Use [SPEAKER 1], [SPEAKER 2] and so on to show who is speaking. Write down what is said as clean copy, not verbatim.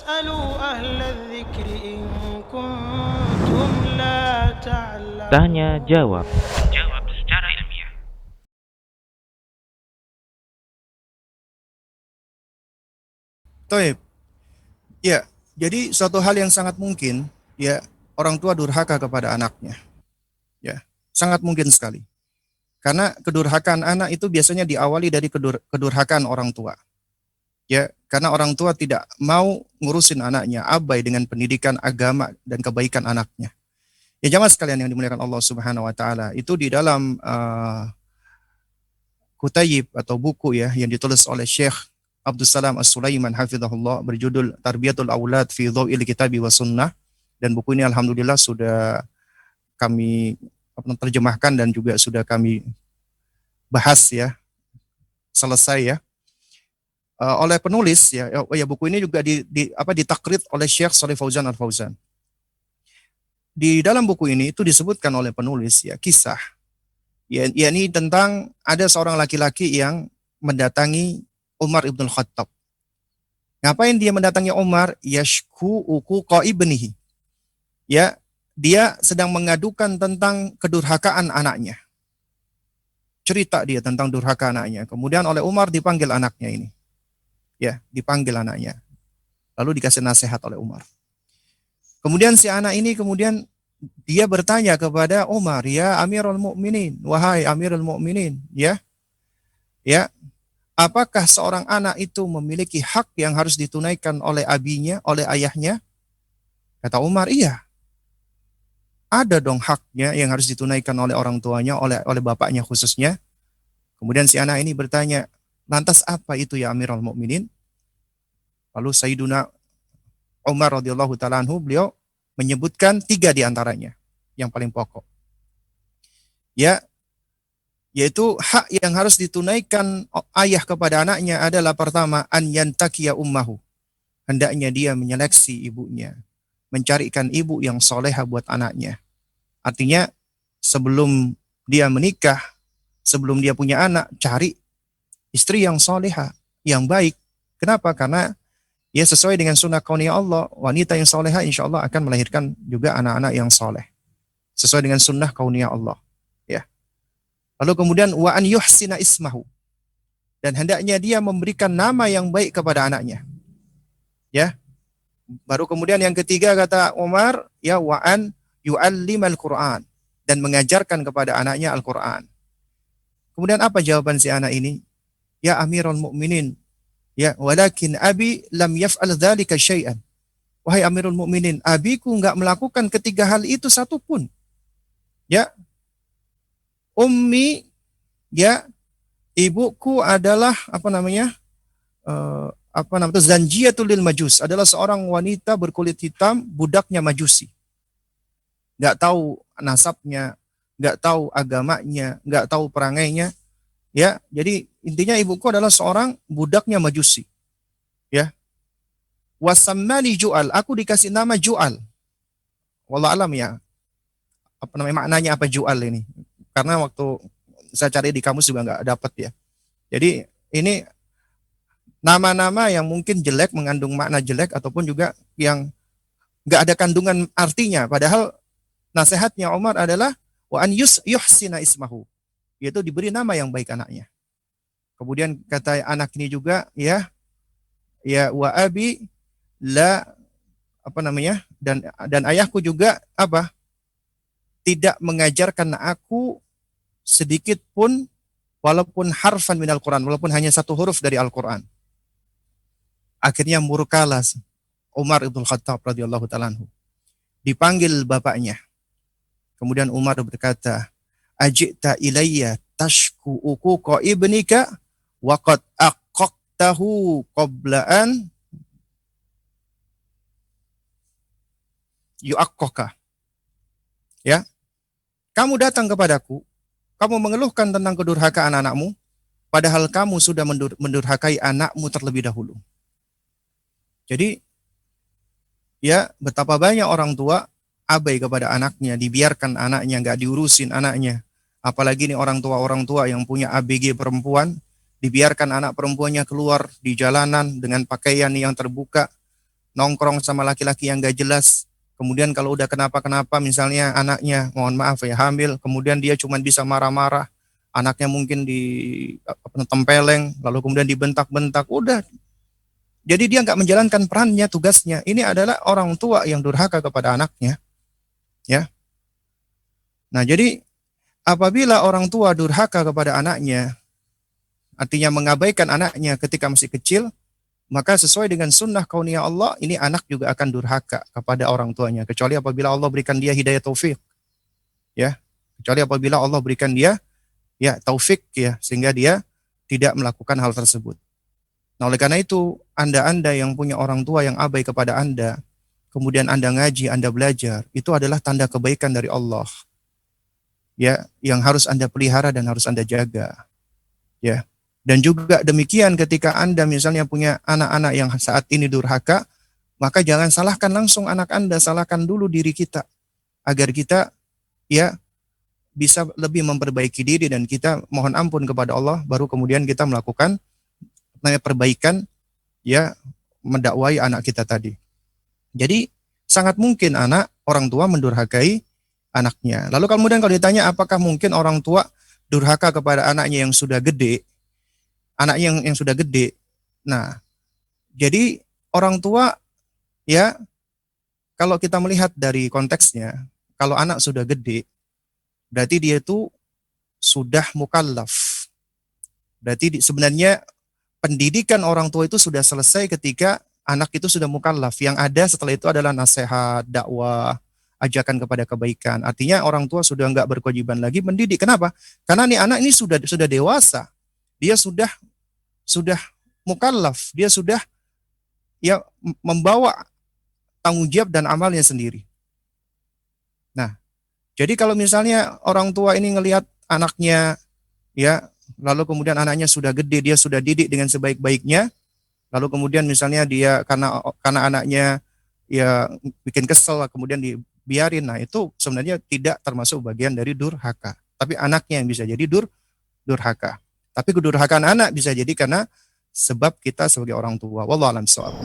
[SPEAKER 1] فاسألوا أهل الذكر إن كنتم لا
[SPEAKER 2] Tanya
[SPEAKER 1] تعلمون.
[SPEAKER 2] jawab.
[SPEAKER 3] Jawab secara ilmiah.
[SPEAKER 4] Toib. Ya, jadi suatu hal yang sangat mungkin, ya, orang tua durhaka kepada anaknya. Ya, sangat mungkin sekali. Karena kedurhakaan anak itu biasanya diawali dari kedurhakaan orang tua. Ya, karena orang tua tidak mau ngurusin anaknya, abai dengan pendidikan agama dan kebaikan anaknya. Ya, jamaah sekalian yang dimuliakan Allah Subhanahu wa taala, itu di dalam kutayib atau buku ya yang ditulis oleh Syekh Abdul Salam As-Sulaiman hafizahullah berjudul Tarbiyatul Aulad fi Dhawil Kitabi wa Sunnah, dan buku ini alhamdulillah sudah kami terjemahkan dan juga sudah kami bahas ya, selesai ya. Oleh penulis ya buku ini juga ditakrid oleh Syekh Shalih Fauzan Al-Fauzan. Di dalam buku ini itu disebutkan oleh penulis ya kisah yakni tentang ada seorang laki-laki yang mendatangi Umar ibn Khattab. Ngapain dia mendatangi Umar? Yashku uquqa ibnihi. Ya, dia sedang mengadukan tentang kedurhakaan anaknya. Cerita dia tentang durhaka anaknya. Kemudian oleh Umar dipanggil anaknya ini. Ya, dipanggil anaknya. Lalu dikasih nasihat oleh Umar. Kemudian si anak ini dia bertanya kepada Umar, ya Amirul Mukminin, wahai Amirul Mukminin, ya, apakah seorang anak itu memiliki hak yang harus ditunaikan oleh abinya, oleh ayahnya? Kata Umar, iya. Ada dong haknya yang harus ditunaikan oleh orang tuanya, oleh bapaknya khususnya. Kemudian si anak ini bertanya, lantas apa itu ya Amirul Mukminin? Lalu Sayyiduna Umar radhiyallahu ta'ala anhu, beliau menyebutkan 3 di antaranya yang paling pokok. Ya, yaitu hak yang harus ditunaikan ayah kepada anaknya adalah pertama, an yantakiya ummahu. Hendaknya dia menyeleksi ibunya, mencarikan ibu yang soleha buat anaknya. Artinya sebelum dia menikah, sebelum dia punya anak, cari istri yang soleha, yang baik. Kenapa? Karena ya sesuai dengan sunnah kauniyah Allah, wanita yang soleha insya Allah akan melahirkan juga anak-anak yang soleh. Sesuai dengan sunnah kauniyah Allah. Ya. Lalu kemudian wa an yuhsina ismahu. Dan hendaknya dia memberikan nama yang baik kepada anaknya. Ya. Baru kemudian yang ketiga kata Umar, ya wa an yu'allimal Qur'an, dan mengajarkan kepada anaknya Al-Qur'an. Kemudian apa jawaban si anak ini? Ya Amirul Mukminin, ya walakin abi lam yaf'al dzalika syai'an. Wahai Amirul Mukminin, abiku enggak melakukan ketiga hal itu satupun. Ya. Ummi, ya, ibuku adalah Zanjiyatul lil Majus, adalah seorang wanita berkulit hitam, budaknya Majusi. Nggak tahu nasabnya, nggak tahu agamanya, nggak tahu perangainya. Ya, jadi intinya ibuku adalah seorang budaknya Majusi. Ya. Wasammani Ju'al, aku dikasih nama Ju'al. Wallahu alam ya. Maknanya apa Ju'al ini? Karena waktu saya cari di kamus juga nggak dapat ya. Jadi ini nama-nama yang mungkin jelek, mengandung makna jelek, ataupun juga yang nggak ada kandungan artinya. Padahal nasihatnya Umar adalah wa an yuhsina ismahu, yaitu diberi nama yang baik anaknya. Kemudian kata anak ini juga ya wa abi la dan ayahku juga tidak mengajarkan aku sedikit pun walaupun harfan minal Quran, walaupun hanya satu huruf dari Al-Quran. Akhirnya murkalah Umar ibn Khattab radhiyallahu ta'ala anhu. Dipanggil bapaknya. Kemudian Umar berkata, ajita ilayya tashku uquqa ibnika wa qad aqaqtahu qabla'an yu'aqqaka. Ya, kamu datang kepadaku, kamu mengeluhkan tentang kedurhakaan anakmu, padahal kamu sudah mendurhakai anakmu terlebih dahulu. Jadi, ya betapa banyak orang tua abai kepada anaknya, dibiarkan anaknya, nggak diurusin anaknya. Apalagi nih orang tua yang punya ABG perempuan, dibiarkan anak perempuannya keluar di jalanan dengan pakaian yang terbuka, nongkrong sama laki-laki yang gak jelas. Kemudian kalau udah kenapa-kenapa, misalnya anaknya, mohon maaf ya, hamil, kemudian dia cuma bisa marah-marah, anaknya mungkin tempeleng, lalu kemudian dibentak-bentak, udah. Jadi dia nggak menjalankan perannya, tugasnya. Ini adalah orang tua yang durhaka kepada anaknya. Ya. Nah, jadi apabila orang tua durhaka kepada anaknya, artinya mengabaikan anaknya ketika masih kecil, maka sesuai dengan sunnah kauniyah Allah, ini anak juga akan durhaka kepada orang tuanya. Kecuali apabila Allah berikan dia hidayah taufik. Ya. Kecuali apabila Allah berikan dia ya taufik ya, sehingga dia tidak melakukan hal tersebut. Nah, oleh karena itu, Anda yang punya orang tua yang abai kepada Anda, kemudian Anda ngaji, Anda belajar, itu adalah tanda kebaikan dari Allah. Ya, yang harus Anda pelihara dan harus Anda jaga. Ya. Dan juga demikian ketika Anda misalnya punya anak-anak yang saat ini durhaka, maka jangan salahkan langsung anak Anda, salahkan dulu diri kita agar kita ya bisa lebih memperbaiki diri dan kita mohon ampun kepada Allah, baru kemudian kita melakukan perbaikan ya, mendakwai anak kita tadi. Jadi sangat mungkin orang tua mendurhakai anaknya. Lalu kemudian kalau ditanya apakah mungkin orang tua durhaka kepada anaknya yang sudah gede, yang sudah gede. Nah, jadi orang tua ya, kalau kita melihat dari konteksnya, kalau anak sudah gede, berarti dia itu sudah mukallaf. Berarti sebenarnya pendidikan orang tua itu sudah selesai ketika anak itu sudah mukallaf. Yang ada setelah itu adalah nasihat, dakwah, ajakan kepada kebaikan. Artinya orang tua sudah enggak berkewajiban lagi mendidik. Kenapa? Karena nih anak ini sudah dewasa. Dia sudah mukallaf. Dia sudah ya membawa tanggung jawab dan amalnya sendiri. Nah, jadi kalau misalnya orang tua ini ngelihat anaknya ya, lalu kemudian anaknya sudah gede, dia sudah didik dengan sebaik-baiknya, lalu kemudian misalnya dia karena anaknya ya bikin kesel, kemudian dibiarin, nah itu sebenarnya tidak termasuk bagian dari durhaka. Tapi anaknya yang bisa jadi durhaka. Tapi kedurhakaan anak bisa jadi karena sebab kita sebagai orang tua. Wallahu a'lam bishawab.